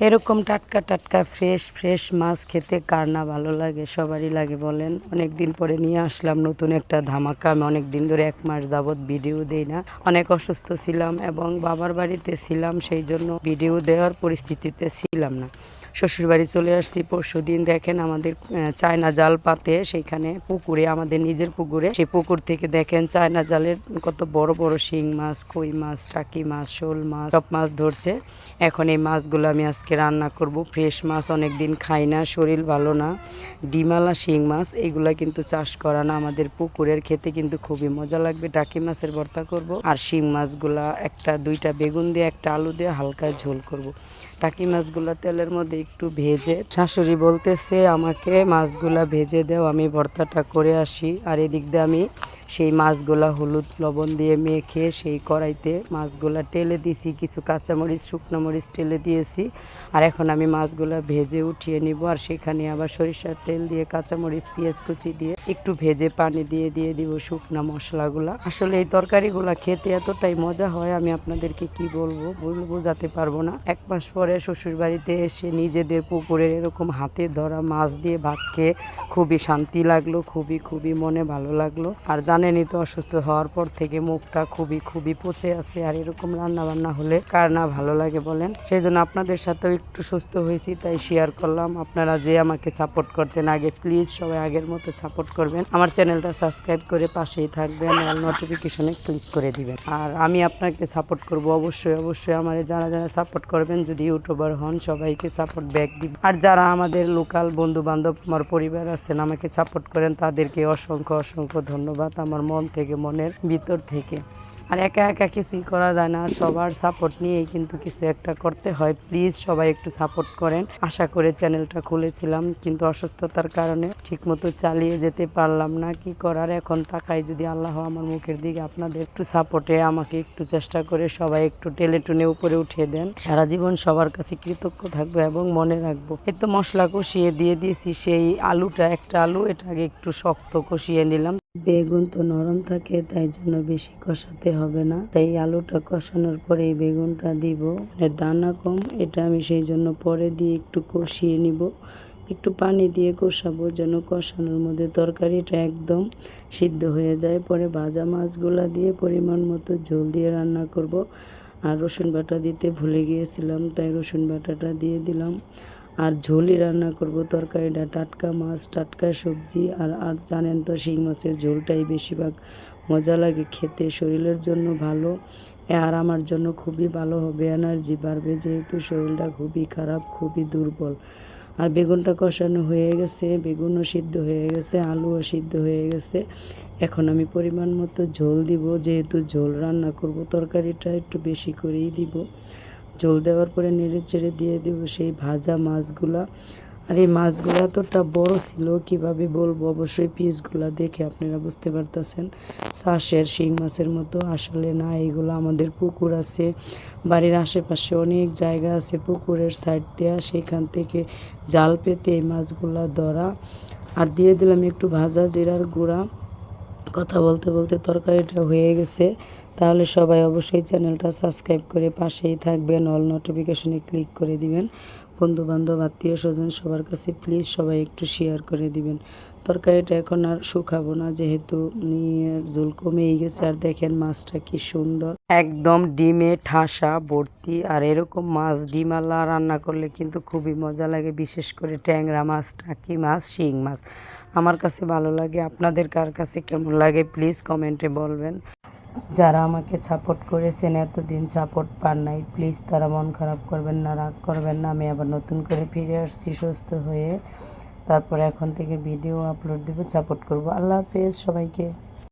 এরকম টাটকা টাটকা ফ্রেশ ফ্রেশ মাছ খেতে কার না ভালো লাগে, সবারই লাগে বলেন। অনেক দিন পরে নিয়ে আসলাম নতুন একটা ধামাকা। আমি অনেক দিন ধরে 1 মাস যাবৎ ভিডিও দেই না, অনেক অসুস্থ ছিলাম এবং বাবার বাড়িতে ছিলাম, সেই জন্য ভিডিও দেওয়ার পরিস্থিতিতে ছিলাম না। শ্বশুর বাড়ি চলে আসছি পরশুদিন। দেখেন আমাদের চায়না জাল পাতে, সেইখানে পুকুরে, আমাদের নিজের পুকুরে, সেই পুকুর থেকে দেখেন চায়না জালের কত বড় বড় শিং মাছ, কই মাছ, টাকি মাছ, শোল মাছ, সব মাছ ধরছে। এখন এই মাছগুলো আমি আজকে রান্না করব। ফ্রেশ মাছ, অনেক দিন খাই না, শরীর ভালো না। ডিমালা শিং মাছ এগুলা কিন্তু চাষ করা না, আমাদের পুকুরের, খেতে কিন্তু খুবই মজা লাগবে। টাকি মাছের ভর্তা করব, আর শিং মাছগুলা একটা দুইটা বেগুন দিয়ে একটা আলু দিয়ে হালকা ঝোল করব। টাকি মাছগুলা তেলের মধ্যে একটু ভেজে, শাশুড়ি বলতেছে আমাকে মাছগুলা ভেজে দাও, আমি ভর্তাটা করে আসি। আর এদিক দিয়ে আমি সেই মাছগুলা হলুদ লবণ দিয়ে মেখে সেই কড়াইতে মাছগুলা টেলে দিয়েছি, কিছু কাঁচামরিচ শুকনো মরিচ টেলে দিয়েছি। আর এখন আমি মাছগুলা ভেজে উঠিয়ে নিব। আর সেখানে আবার সরিষার তেল দিয়ে কাঁচামরিচ পেঁয়াজ কুচি দিয়ে একটু ভেজে পানি দিয়ে দিব শুকনো মশলাগুলা। আসলে এই তরকারিগুলা খেতে এতটাই মজা হয়, আমি আপনাদেরকে কি বলবো, বোঝাতে পারবো না। 1 মাস পরে শ্বশুর বাড়িতে এসে নিজেদের পুকুরের এরকম হাতে ধরা মাছ দিয়ে ভাত খেয়ে খুবই শান্তি লাগলো, খুবই খুবই মনে ভালো লাগলো। আর জানেনই তো, অসুস্থ হওয়ার পর থেকে মুখটা খুবই খুবই পচে আছে, আর এরকম রান্না বান্না হলে কার না ভালো লাগে বলেন। সেই জন্য আপনাদের সাথেও একটু সুস্থ হয়েছি, তাই শেয়ার করলাম। আপনারা যে আমাকে সাপোর্ট করতেন আগে, প্লিজ সবাই আগের মতো সাপোর্ট করবেন। আমার চ্যানেলটা সাবস্ক্রাইব করে পাশেই থাকবেন, অল নোটিফিকেশনে ক্লিক করে দিবেন। আর আমি আপনাকে সাপোর্ট করব অবশ্যই অবশ্যই। আমার যারা যারা সাপোর্ট করবেন, যদি ইউটিউবার হন, সবাইকে সাপোর্ট ব্যাক দিবেন। আর যারা আমাদের লোকাল বন্ধু বান্ধব, আমার পরিবার আছেন, আমাকে সাপোর্ট করেন, তাদেরকে অসংখ্য অসংখ্য ধন্যবাদ আমার মন থেকে, মনের ভিতর থেকে। আর একা একা কিছুই করা যায় না, সবার সাপোর্ট নিয়েই কিন্তু কিছু একটা করতে হয়। প্লিজ সবাই একটু সাপোর্ট করেন। আশা করে চ্যানেলটা খুলেছিলাম, কিন্তু অসুস্থতার কারণে ঠিকমতো চালিয়ে যেতে পারলাম না, কি করার। এখন তাকাই যদি আল্লাহ আমার মুখের দিকে, আপনাদের একটু সাপোর্টে আমাকে একটু চেষ্টা করে সবাই একটু টেলে টুনে উপরে উঠিয়ে দেন। সারা জীবন সবার কাছে কৃতজ্ঞ থাকবো এবং মনে রাখবো। এই তো মশলা কষিয়ে দিয়ে দিয়েছি, সেই আলুটা, একটা আলু, এটাকে একটু শক্ত কষিয়ে নিলাম। বেগুন তো নরম থাকে, তাই জন্য বেশি কষাতে হবে না। তাই আলুটা কষানোর পরে এই বেগুনটা দিব। দানা কম, এটা আমি সেই জন্য পরে দিয়ে একটু কষিয়ে নিব। একটু পানি দিয়ে কষাবো, যেন কষানোর মধ্যে তরকারিটা একদম সিদ্ধ হয়ে যায়। পরে ভাজা মাছগুলা দিয়ে পরিমাণ মতো ঝোল দিয়ে রান্না করব। আর রসুন বাটা দিতে ভুলে গিয়েছিলাম, তাই রসুন বাটাটা দিয়ে দিলাম। আর ঝোলই রান্না করব তরকারিটা, টাটকা মাছ, টাটকা সবজি। আর জানেন তো, শিং মাছের ঝোলটাই বেশিরভাগ মজা লাগে খেতে, শরীরের জন্য ভালো। আর আমার জন্য খুবই ভালো হবে, এনার্জি বাড়বে, যেহেতু শরীরটা খুবই খারাপ, খুবই দুর্বল। আর বেগুনটা কষানো হয়ে গেছে, বেগুনও সিদ্ধ হয়ে গেছে, আলুও সিদ্ধ হয়ে গেছে। এখন আমি পরিমাণ মতো ঝোল দিব, যেহেতু ঝোল রান্না করব, তরকারিটা একটু বেশি করেই দিব। ঝোল দেওয়ার পরে নেড়ে চেড়ে দিয়ে দেব সেই ভাজা মাছগুলা। আর এই মাছগুলো এতটা বড় ছিল, কিভাবে বলবো, অবশ্যই পিসগুলা দেখে আপনারা বুঝতে পারতেছেন। চাষের শিং মাছের মতো আসলে না, এইগুলো আমাদের পুকুর আছে, বাড়ির আশেপাশে অনেক জায়গা আছে পুকুরের সাইড দেওয়া, সেখান থেকে জাল পেতে এই মাছগুলা ধরা। আর দিয়ে দিলাম একটু ভাজা জিরার গুঁড়া। কথা বলতে বলতে তরকারিটা হয়ে গেছে। তাহলে সবাই অবশ্যই চ্যানেলটা সাবস্ক্রাইব করে পাশেই থাকবেন, অল নোটিফিকেশনে ক্লিক করে দিবেন। বন্ধুবান্ধব, আত্মীয় স্বজন সবার কাছে প্লিজ সবাই একটু শেয়ার করে দিবেন। তরকারিটা এখন আর শুকাবো না, যেহেতু ঝোল কমেই গেছে। আর দেখেন মাছটা কি সুন্দর, একদম ডিমে ঠাসা ভর্তি। আর এরকম মাছ ডিমালা রান্না করলে কিন্তু খুবই মজা লাগে, বিশেষ করে ট্যাংরা মাছ, টাকি মাছ, শিং মাছ। আমার কাছে ভালো লাগে, আপনাদের কার কাছে কেমন লাগে প্লিজ কমেন্টে বলবেন। যারা আমাকে সাপোর্ট করেছেন, এতদিন সাপোর্ট পান নাই, প্লিজ তারা মন খারাপ করবেন না, রাগ করবেন না। আমি আবার নতুন করে ফিরে আসছি সুস্থ হয়ে। তারপরে এখন থেকে ভিডিও আপলোড দেব, সাপোর্ট করব। আল্লাহ হাফেজ সবাইকে।